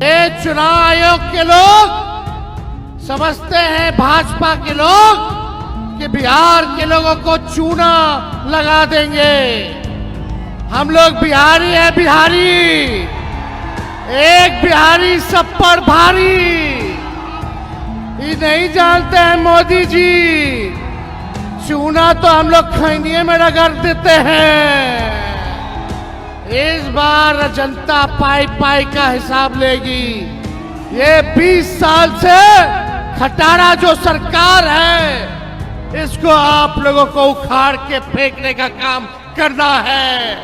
ये चुनाव आयोग के लोग समझते हैं, भाजपा के लोग, कि बिहार के लोगों को चूना लगा देंगे। हम लोग बिहारी हैं, बिहारी। एक बिहारी सब पर भारी। ये नहीं जानते हैं मोदी जी, चूना तो हम लोग खैनिये में रगड़ देते हैं। इस बार जनता पाई पाई का हिसाब लेगी। ये 20 साल से खटारा जो सरकार है, इसको आप लोगों को उखाड़ के फेंकने का काम करना है।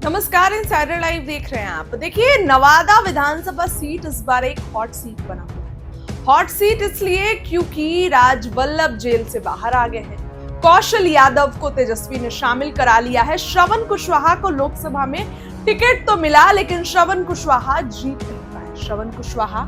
नमस्कार, इनसाइडर लाइव देख रहे हैं आप। देखिए, नवादा विधानसभा सीट इस बार एक हॉट सीट बना हुआ है। हॉट सीट इसलिए क्योंकि राजवल्लभ जेल से बाहर आ गए हैं। कौशल यादव को तेजस्वी ने शामिल करा लिया है। श्रवण कुशवाहा को लोकसभा में टिकट तो मिला, लेकिन श्रवण कुशवाहा जीत नहीं पाए। श्रवण कुशवाहा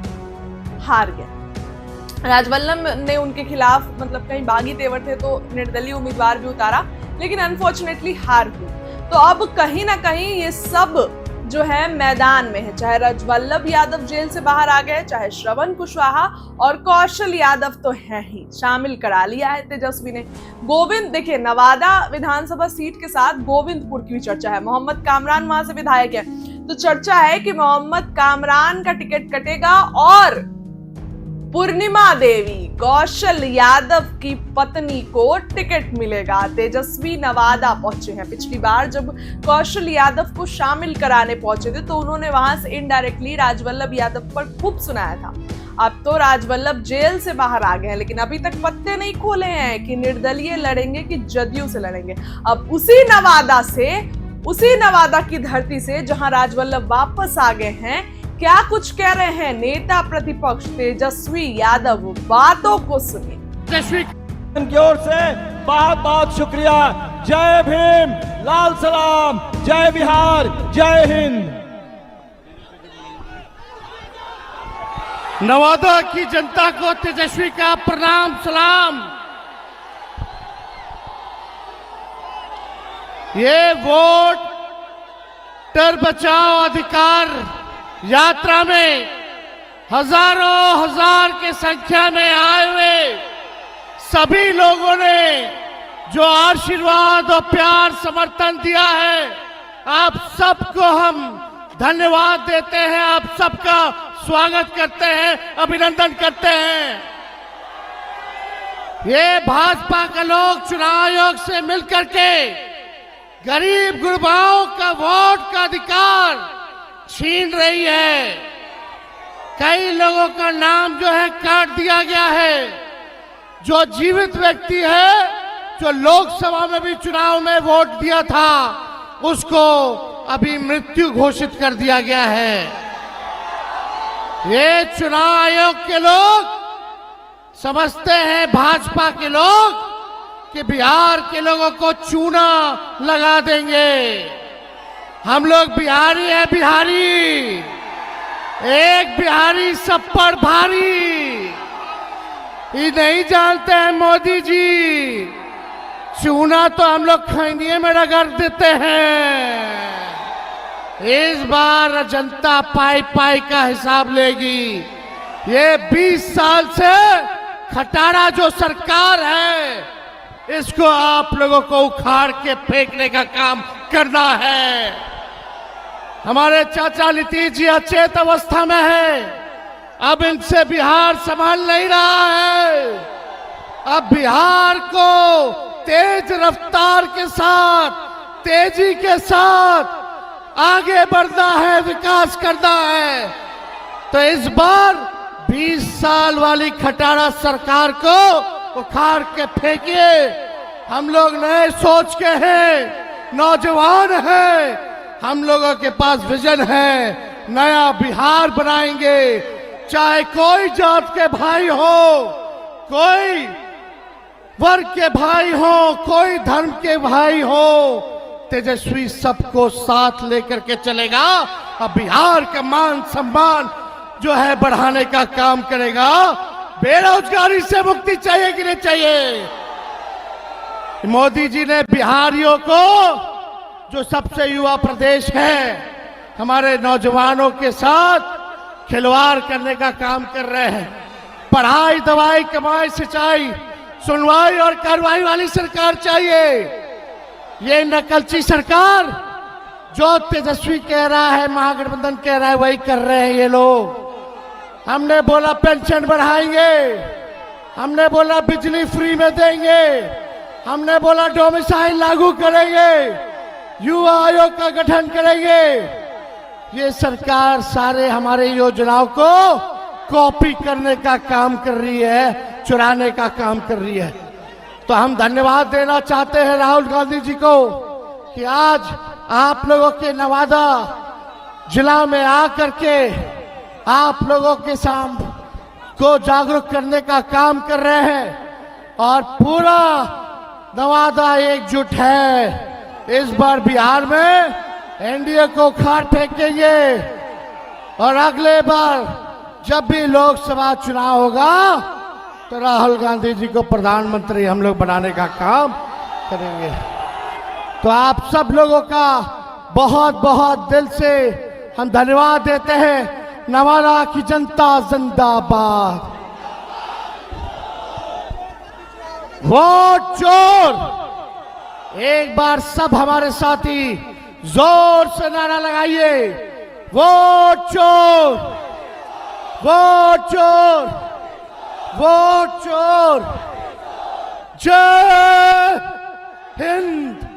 हार गए। राजवल्लभ ने उनके खिलाफ कहीं बागी तेवर थे तो निर्दलीय उम्मीदवार भी उतारा, लेकिन अनफॉर्चुनेटली हार हुई। तो अब कहीं ना कहीं ये सब जो है मैदान में है। चाहे राजवल्लभ यादव जेल से बाहर आ गए, चाहे श्रवण कुशवाहा, और कौशल यादव तो है ही, शामिल करा लिया है तेजस्वी ने। गोविंद, देखिए, नवादा विधानसभा सीट के साथ गोविंदपुर की भी चर्चा है। मोहम्मद कामरान वहां से विधायक है, तो चर्चा है कि मोहम्मद कामरान का टिकट कटेगा और पूर्णिमा देवी, कौशल यादव की पत्नी, को टिकट मिलेगा। तेजस्वी नवादा पहुंचे हैं। पिछली बार जब कौशल यादव को शामिल कराने पहुंचे थे तो उन्होंने वहां से इनडायरेक्टली राजवल्लभ यादव पर खूब सुनाया था। अब तो राजवल्लभ जेल से बाहर आ गए हैं, लेकिन अभी तक पत्ते नहीं खोले हैं कि निर्दलीय लड़ेंगे कि जदयू से लड़ेंगे। अब उसी नवादा की धरती से जहां राजवल्लभ वापस आ गए हैं, क्या कुछ कह रहे हैं नेता प्रतिपक्ष तेजस्वी यादव, बातों को सुनिए। तेजस्वी की ओर से बहुत बहुत शुक्रिया। जय भीम, लाल सलाम, जय बिहार, जय हिंद। नवादा की जनता को तेजस्वी का प्रणाम सलाम। ये वोटर बचाओ अधिकार यात्रा में हजारों हजार की संख्या में आए हुए सभी लोगों ने जो आशीर्वाद और प्यार समर्थन दिया है, आप सबको हम धन्यवाद देते हैं। आप सबका स्वागत करते हैं, अभिनंदन करते हैं। ये भाजपा के लोग चुनाव आयोग से मिलकर के गरीब गुरबाओं का वोट का अधिकार छीन रही है। कई लोगों का नाम जो है काट दिया गया है। जो जीवित व्यक्ति है, जो लोकसभा में भी चुनाव में वोट दिया था, उसको अभी मृत्यु घोषित कर दिया गया है। ये चुनाव आयोग के लोग समझते हैं, भाजपा के लोग, कि बिहार के लोगों को चूना लगा देंगे। हम लोग बिहारी हैं, बिहारी। एक बिहारी सब पर भारी। ये नहीं जानते हैं मोदी जी, चूना तो हम लोग खैनिये में रगड़ देते हैं। इस बार जनता पाई पाई का हिसाब लेगी। ये 20 साल से खटारा जो सरकार है, इसको आप लोगों को उखाड़ के फेंकने का काम करना है। हमारे चाचा नीतीश जी अचेत अवस्था में है। अब इनसे बिहार संभाल नहीं रहा है। अब बिहार को तेज रफ्तार के साथ, तेजी के साथ आगे बढ़ना है, विकास करना है। तो इस बार 20 साल वाली खटारा सरकार को उखाड़ के फेंकिए। हम लोग नए सोच के हैं, नौजवान हैं। हम लोगों के पास विजन है। नया बिहार बनाएंगे। चाहे कोई जात के भाई हो, कोई वर्ग के भाई हो, कोई धर्म के भाई हो, तेजस्वी सबको साथ लेकर के चलेगा और बिहार का मान सम्मान जो है बढ़ाने का काम करेगा। बेरोजगारी से मुक्ति चाहिए कि नहीं चाहिए? मोदी जी ने बिहारियों को जो सबसे युवा प्रदेश है, हमारे नौजवानों के साथ खिलवाड़ करने का काम कर रहे हैं। पढ़ाई, दवाई, कमाई, सिंचाई, सुनवाई और कार्रवाई वाली सरकार चाहिए। ये नकलची सरकार जो तेजस्वी कह रहा है, महागठबंधन कह रहा है, वही कर रहे हैं ये लोग। हमने बोला पेंशन बढ़ाएंगे, हमने बोला बिजली फ्री में देंगे, हमने बोला डोमिसाइल लागू करेंगे, युवा आयोग का गठन करेंगे। ये सरकार सारे हमारे योजनाओं को कॉपी करने का काम कर रही है, चुराने का काम कर रही है। तो हम धन्यवाद देना चाहते हैं राहुल गांधी जी को कि आज आप लोगों के नवादा जिला में आकर के आप लोगों के सामने को जागरूक करने का काम कर रहे हैं और पूरा नवादा एकजुट है। इस बार बिहार में एनडीए को उखाड़ फेंकेंगे और अगले बार जब भी लोकसभा चुनाव होगा तो राहुल गांधी जी को प्रधानमंत्री हम लोग बनाने का काम करेंगे। तो आप सब लोगों का बहुत बहुत दिल से हम धन्यवाद देते हैं। नवादा की जनता जिंदाबाद। वोट चोर। एक बार सब हमारे साथी जोर से नारा लगाइए, वोट चोर, वोट चोर, वोट चोर। जय हिंद,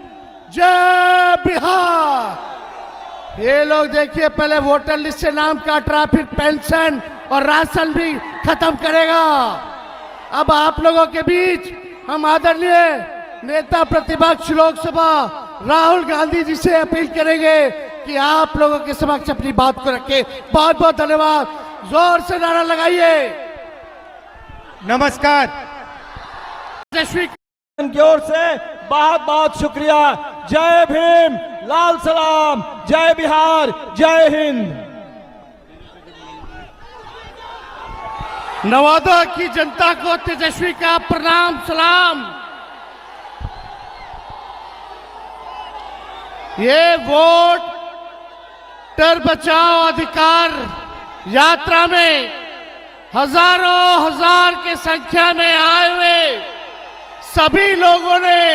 जय बिहार। ये लोग देखिए पहले वोटर लिस्ट से नाम काट रहा, फिर पेंशन और राशन भी खत्म करेगा। अब आप लोगों के बीच हम आदरणीय नेता प्रतिपक्ष लोकसभा राहुल गांधी जी से अपील करेंगे कि आप लोगों के समक्ष अपनी बात को रखें। बहुत बहुत धन्यवाद। जोर से नारा लगाइए। नमस्कार। तेजस्वी की ओर से बहुत बहुत शुक्रिया। जय भीम, लाल सलाम, जय बिहार, जय हिंद। नवादा की जनता को तेजस्वी का प्रणाम सलाम। ये वोटर बचाओ अधिकार यात्रा में हजारों हजार की संख्या में आए हुए सभी लोगों ने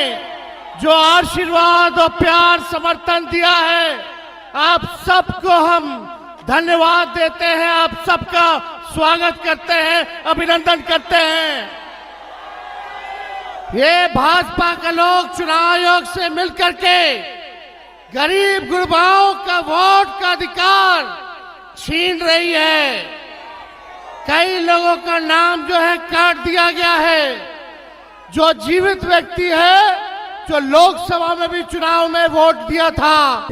जो आशीर्वाद और प्यार समर्थन दिया है, आप सबको हम धन्यवाद देते हैं। आप सबका स्वागत करते हैं, अभिनंदन करते हैं। ये भाजपा के लोग चुनाव आयोग से मिलकर के गरीब गुरबाओं का वोट का अधिकार छीन रही है। कई लोगों का नाम जो है काट दिया गया है। जो जीवित व्यक्ति है, जो लोकसभा में भी चुनाव में वोट दिया था,